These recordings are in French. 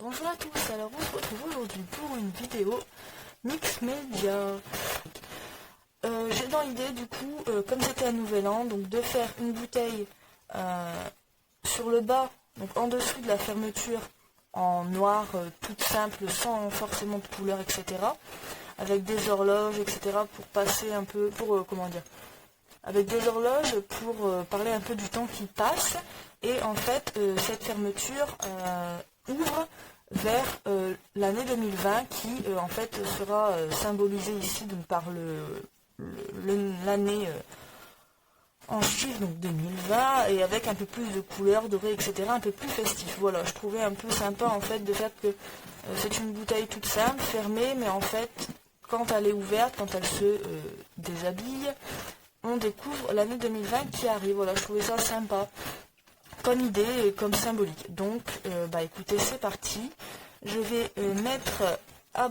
Bonjour à tous, alors on se retrouve aujourd'hui pour une vidéo mix média. J'ai dans l'idée du coup, comme c'était un nouvel an, donc de faire une bouteille sur le bas, donc en dessous de la fermeture, en noir, toute simple, sans forcément de couleur, etc. Avec des horloges, etc. pour passer un peu, avec des horloges pour parler un peu du temps qui passe. Et en fait, cette fermeture ouvre vers l'année 2020 qui en fait sera symbolisée ici donc, par l'année en chiffre, donc 2020, et avec un peu plus de couleurs dorées, etc., un peu plus festif. Voilà, je trouvais un peu sympa en fait de faire que c'est une bouteille toute simple, fermée, mais en fait, quand elle est ouverte, quand elle se déshabille, on découvre l'année 2020 qui arrive. Voilà, je trouvais ça sympa comme idée et comme symbolique. Donc, écoutez, c'est parti. Je vais mettre à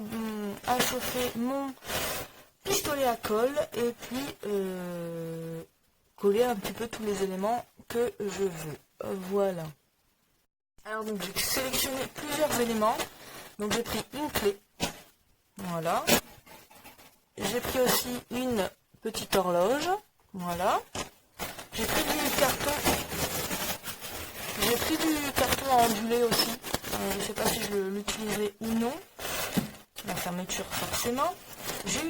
chauffer mon pistolet à colle et puis coller un petit peu tous les éléments que je veux. Voilà. Alors donc j'ai sélectionné plusieurs éléments. Donc j'ai pris une clé. Voilà. J'ai pris aussi une petite horloge. Voilà. J'ai pris du carton. J'ai pris du carton à onduler aussi. Je ne sais pas si je l'utiliserai ou non. La fermeture forcément. J'ai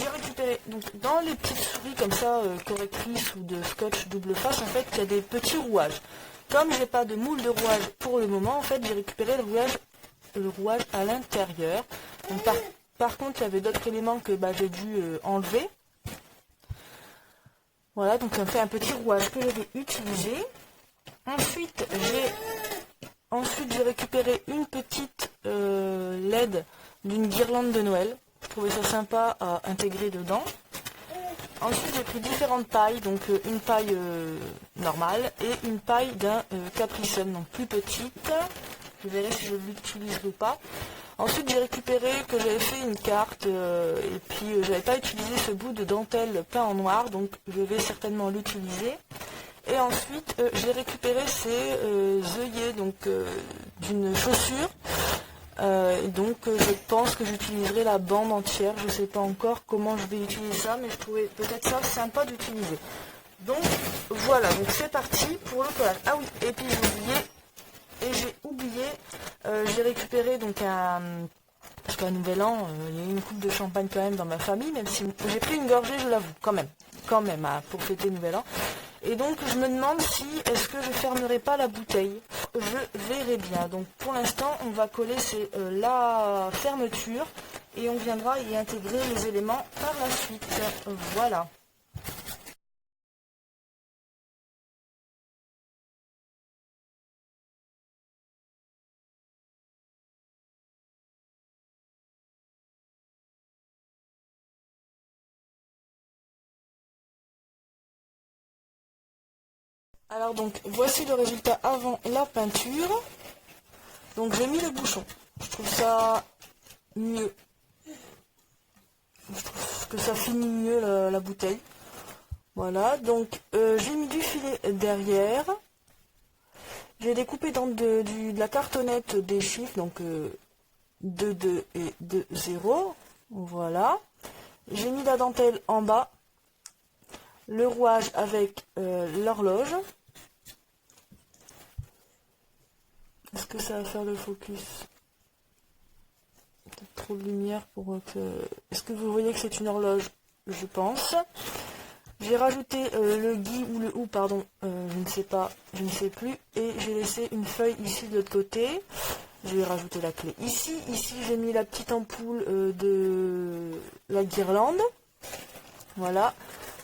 récupéré donc dans les petites souris comme ça, correctrices ou de scotch double face, en fait il y a des petits rouages. Comme j'ai pas de moule de rouage pour le moment, en fait j'ai récupéré le rouage à l'intérieur. Donc par contre il y avait d'autres éléments que j'ai dû enlever. Voilà, donc ça me fait un petit rouage que je vais utiliser. Ensuite j'ai récupéré une petite LED d'une guirlande de Noël. Je trouvais ça sympa à intégrer dedans. Ensuite j'ai pris différentes pailles, donc une paille normale et une paille d'un Capri Sun, donc plus petite. Je verrai si je l'utiliserai ou pas. Ensuite j'ai récupéré que j'avais fait une carte et puis j'avais pas utilisé ce bout de dentelle peint en noir, donc je vais certainement l'utiliser. Et ensuite j'ai récupéré ces œillets donc d'une chaussure. Donc je pense que j'utiliserai la bande entière. Je sais pas encore comment je vais utiliser ça, mais je trouvais peut-être ça sympa d'utiliser. Donc voilà, donc c'est parti pour le collage. Ah oui, et puis j'ai oublié, j'ai récupéré donc parce qu'à Nouvel An, il y a eu une coupe de champagne quand même dans ma famille, même si j'ai pris une gorgée, je l'avoue, quand même, pour fêter Nouvel An. Et donc je me demande si est-ce que je fermerai pas la bouteille. Je verrai bien. Donc pour l'instant on va coller la fermeture et on viendra y intégrer les éléments par la suite. Voilà. Alors donc voici le résultat avant la peinture. Donc j'ai mis le bouchon. Je trouve ça mieux. Je trouve que ça finit mieux la bouteille. Voilà, donc j'ai mis du filet derrière. J'ai découpé dans de la cartonnette des chiffres, donc 2, 2 et 2, 0. Voilà. J'ai mis la dentelle en bas. Le rouage avec l'horloge. Est-ce que ça va faire le focus? Peut-être trop de lumière pour que... Est-ce que vous voyez que c'est une horloge? Je pense. J'ai rajouté le gui ou le ou, pardon, je ne sais pas, je ne sais plus. Et j'ai laissé une feuille ici de l'autre côté. Je vais rajouter la clé ici. Ici, j'ai mis la petite ampoule de la guirlande. Voilà.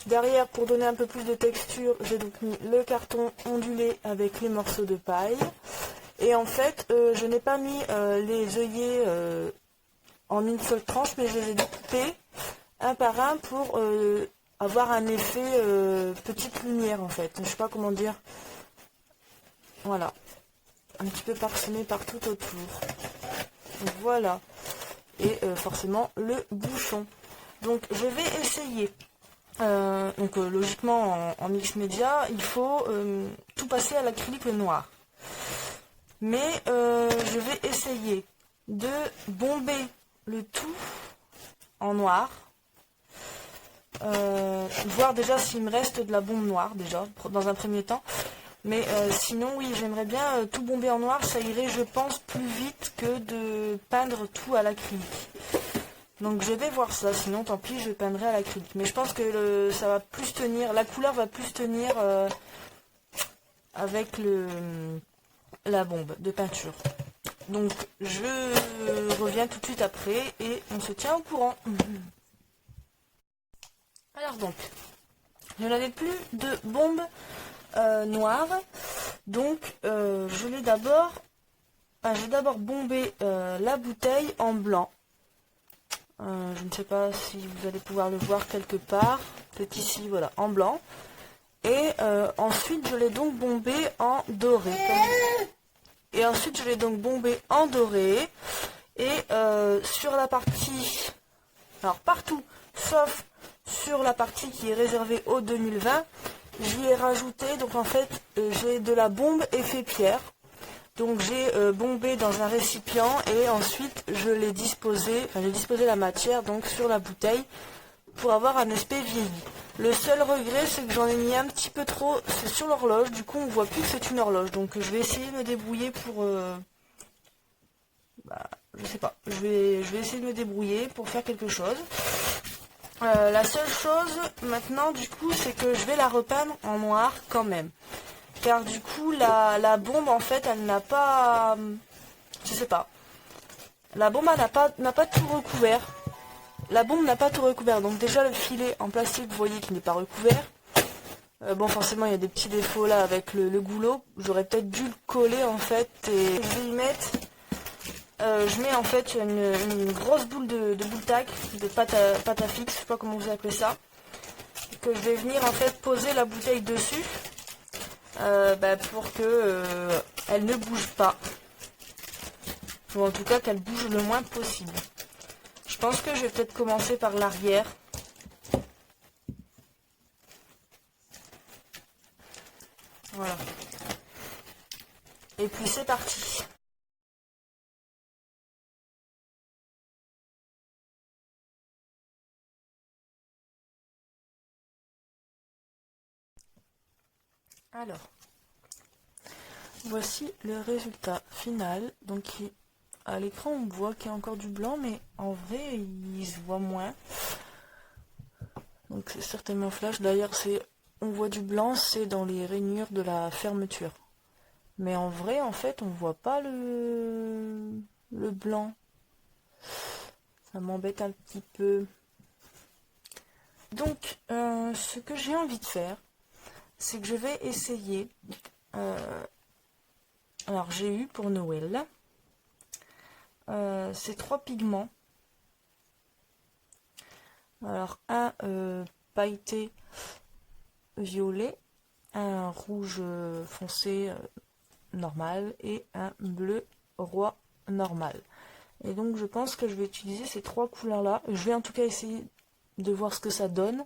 Derrière, pour donner un peu plus de texture, j'ai donc mis le carton ondulé avec les morceaux de paille. Et en fait, je n'ai pas mis les œillets en une seule tranche, mais je les ai découpés un par un pour avoir un effet petite lumière en fait. Je sais pas comment dire. Voilà. Un petit peu parsemé partout autour. Voilà. Et forcément le bouchon. Donc je vais essayer. Logiquement en mix média, il faut tout passer à l'acrylique noir. Mais je vais essayer de bomber le tout en noir. Voir déjà s'il me reste de la bombe noire déjà dans un premier temps, mais sinon oui, j'aimerais bien tout bomber en noir, ça irait je pense plus vite que de peindre tout à l'acrylique. Donc je vais voir ça, sinon tant pis, je peindrai à l'acrylique, mais je pense que ça va plus tenir, la couleur va plus tenir avec la bombe de peinture. Donc je reviens tout de suite après et on se tient au courant. Alors donc, je n'avais plus de bombe noire, donc je vais d'abord bomber la bouteille en blanc. Je ne sais pas si vous allez pouvoir le voir quelque part, peut-être ici, voilà, en blanc. Et ensuite je l'ai donc bombé en doré. Et ensuite je l'ai donc bombé en doré. Et sur la partie, alors partout, sauf sur la partie qui est réservée au 2020, j'y ai rajouté, donc en fait j'ai de la bombe effet pierre. Donc j'ai bombé dans un récipient et ensuite j'ai disposé la matière donc sur la bouteille pour avoir un aspect vieilli. Le seul regret c'est que j'en ai mis un petit peu trop, c'est sur l'horloge, du coup on voit plus que c'est une horloge. Donc je vais essayer de me débrouiller pour... je sais pas, je vais essayer de me débrouiller pour faire quelque chose. La seule chose maintenant du coup c'est que je vais la repeindre en noir quand même. Car du coup la bombe en fait elle n'a pas... Je sais pas. La bombe n'a pas tout recouvert. La bombe n'a pas tout recouvert. Donc déjà le filet en plastique vous voyez qu'il n'est pas recouvert. Bon forcément il y a des petits défauts là avec le goulot. J'aurais peut-être dû le coller en fait. Et je vais y mettre... je mets en fait une grosse boule de boule tac, de pâte à fixe, je sais pas comment vous appelez ça, que je vais venir en fait poser la bouteille dessus pour que elle ne bouge pas, ou en tout cas qu'elle bouge le moins possible. Je pense que je vais peut-être commencer par l'arrière. Voilà. Et puis c'est parti. Alors, voici le résultat final. Donc à l'écran on voit qu'il y a encore du blanc, mais en vrai il se voit moins. Donc c'est certainement flash. D'ailleurs on voit du blanc, c'est dans les rainures de la fermeture. Mais en vrai en fait on voit pas le blanc. Ça m'embête un petit peu. Donc ce que j'ai envie de faire, c'est que je vais essayer... alors j'ai eu pour Noël ces 3 pigments. Alors un pailleté violet, un rouge foncé normal et un bleu roi normal. Et donc je pense que je vais utiliser ces 3 couleurs là. Je vais en tout cas essayer de voir ce que ça donne.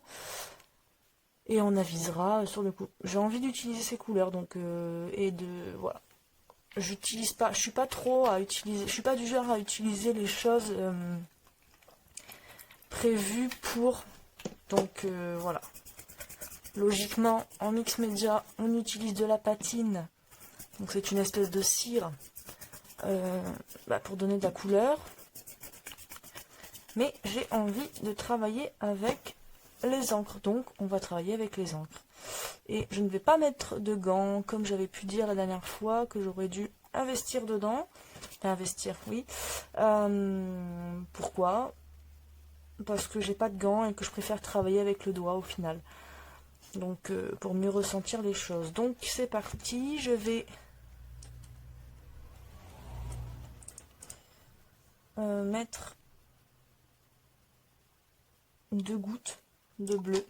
Et on avisera sur le coup. J'ai envie d'utiliser ces couleurs, donc voilà. J'utilise pas, je suis pas trop à utiliser, je suis pas du genre à utiliser les choses prévues pour. Donc voilà. Logiquement, en mix média, on utilise de la patine. Donc c'est une espèce de cire pour donner de la couleur. Mais j'ai envie de travailler avec les encres, donc on va travailler avec les encres. Et je ne vais pas mettre de gants, comme j'avais pu dire la dernière fois, que j'aurais dû investir dedans. Investir, oui. Pourquoi? Parce que j'ai pas de gants et que je préfère travailler avec le doigt au final. Donc pour mieux ressentir les choses. Donc c'est parti, je vais mettre 2 gouttes de bleu.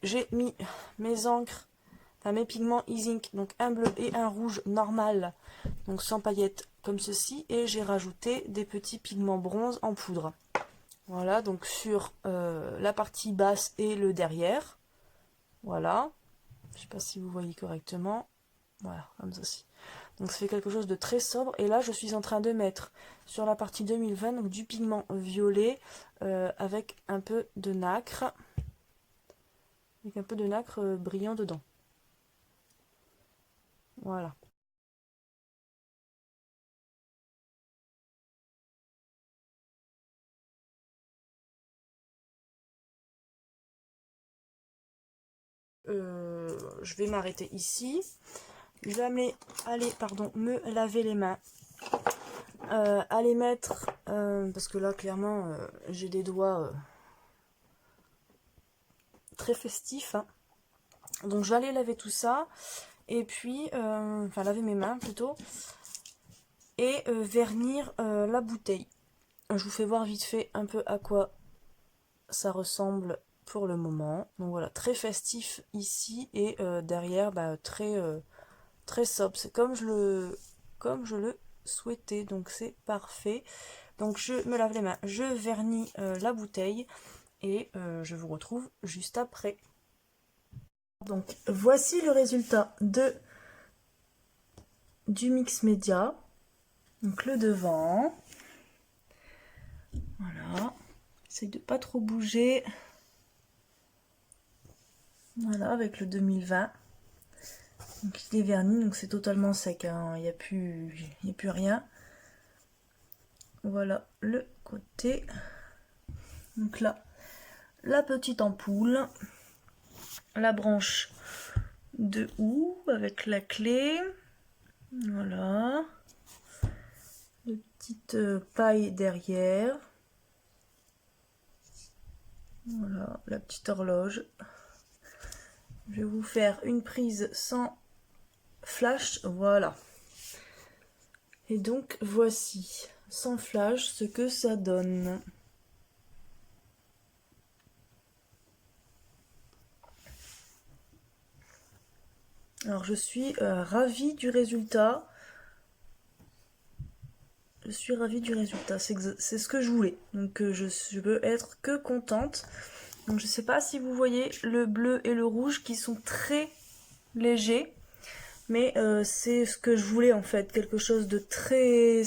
J'ai mis mes encres, mes pigments e-zinc, donc un bleu et un rouge normal, donc sans paillettes comme ceci, et j'ai rajouté des petits pigments bronze en poudre. Voilà, donc sur la partie basse et le derrière. Voilà. Je sais pas si vous voyez correctement. Voilà, comme ceci. Donc ça fait quelque chose de très sobre. Et là, je suis en train de mettre sur la partie 2020 donc, du pigment violet avec un peu de nacre. Avec un peu de nacre brillant dedans. Voilà. Je vais m'arrêter ici. Je vais me laver les mains. Aller mettre, parce que là clairement j'ai des doigts très festifs. Hein. Donc je vais aller laver tout ça. Et puis, enfin laver mes mains plutôt. Et vernir la bouteille. Je vous fais voir vite fait un peu à quoi ça ressemble pour le moment. Donc voilà, très festif ici et derrière bah, très sobre. C'est comme je le souhaitais, donc c'est parfait. Donc je me lave les mains, je vernis la bouteille et je vous retrouve juste après. Donc voici le résultat du mix média. Donc le devant. Voilà. J'essaie de pas trop bouger. Voilà, avec le 2020. Donc il est verni, donc c'est totalement sec. Hein. Il n'y a plus rien. Voilà le côté. Donc là, la petite ampoule. La branche de houx avec la clé. Voilà. De petites pailles derrière. Voilà, la petite horloge. Je vais vous faire une prise sans flash. Voilà. Et donc, voici, sans flash, ce que ça donne. Alors, je suis ravie du résultat. Je suis ravie du résultat. C'est ce que je voulais. Donc, je peux être que contente. Donc, je ne sais pas si vous voyez le bleu et le rouge qui sont très légers. Mais c'est ce que je voulais en fait. Quelque chose de très...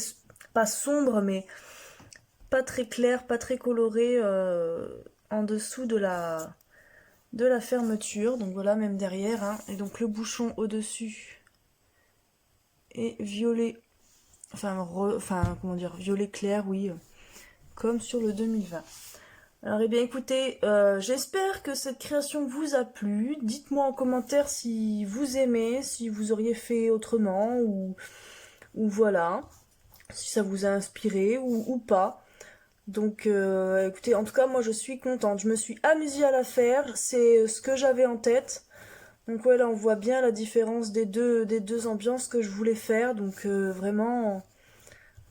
pas sombre, mais pas très clair, pas très coloré en dessous de la fermeture. Donc voilà, même derrière. Hein. Et donc le bouchon au-dessus est violet. Enfin, comment dire, violet clair, oui. Comme sur le 2020. Alors, eh bien, écoutez, j'espère que cette création vous a plu. Dites-moi en commentaire si vous aimez, si vous auriez fait autrement, ou voilà, si ça vous a inspiré ou pas. Donc, écoutez, en tout cas, moi, je suis contente. Je me suis amusée à la faire. C'est ce que j'avais en tête. Donc, voilà, on voit bien la différence des deux ambiances que je voulais faire. Donc, vraiment,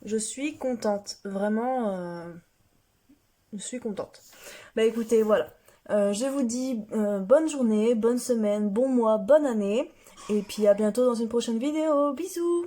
je suis contente. Vraiment... je suis contente. Bah écoutez, voilà. Je vous dis bonne journée, bonne semaine, bon mois, bonne année. Et puis à bientôt dans une prochaine vidéo. Bisous!